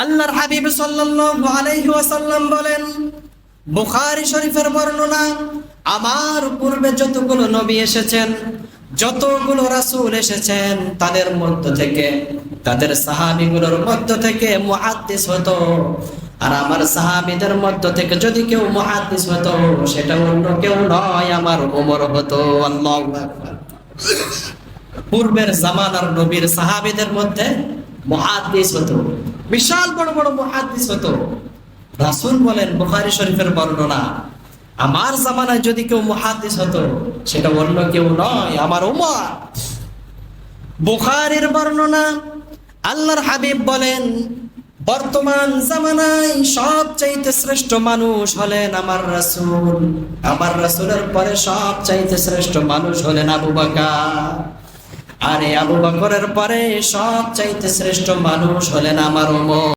আল্লাহর হাবিব সাল্লাল্লাহু আলাইহি ওয়াসাল্লাম বলেন, বুখারী শরীফের বর্ণনা, আমার পূর্বে যতগুলো নবী এসেছেন, যতগুলো রাসূল এসেছেন, তাদের মধ্য থেকে, তাদের সাহাবীগুলোর মধ্য থেকে মুহাদ্দিস হতো। আর আমার সাহাবীদের মধ্য থেকে যদি কেউ মুহাদ্দিস হতো, সেটা অন্য কেউ নয়, আমার ওমর হতো। আল্লাহু আকবার। পূর্বের জামানার নবীর সাহাবীদের মধ্যে মুহাদ্দিস হতো, বিশাল বড় বড় মুহাদ্দিস হতো। রাসূল বলেন, বুখারী শরীফের বর্ণনা, আমার জামানায় যদি কেউ মুহাদ্দিস হতো, সেটা অন্য কেউ নয়, আমার উমর। বুখারীর বর্ণনা, আল্লাহর হাবিব বলেন, বর্তমান জামানায় সবচাইতে শ্রেষ্ঠ মানুষ হলেন আমার রাসূল। আমার রাসূলের পরে সবচাইতে শ্রেষ্ঠ মানুষ হলেন আবু বকর। আর এই আবু বকরের পরে সবচাইতে শ্রেষ্ঠ মানুষ হলেন আমার ওমর।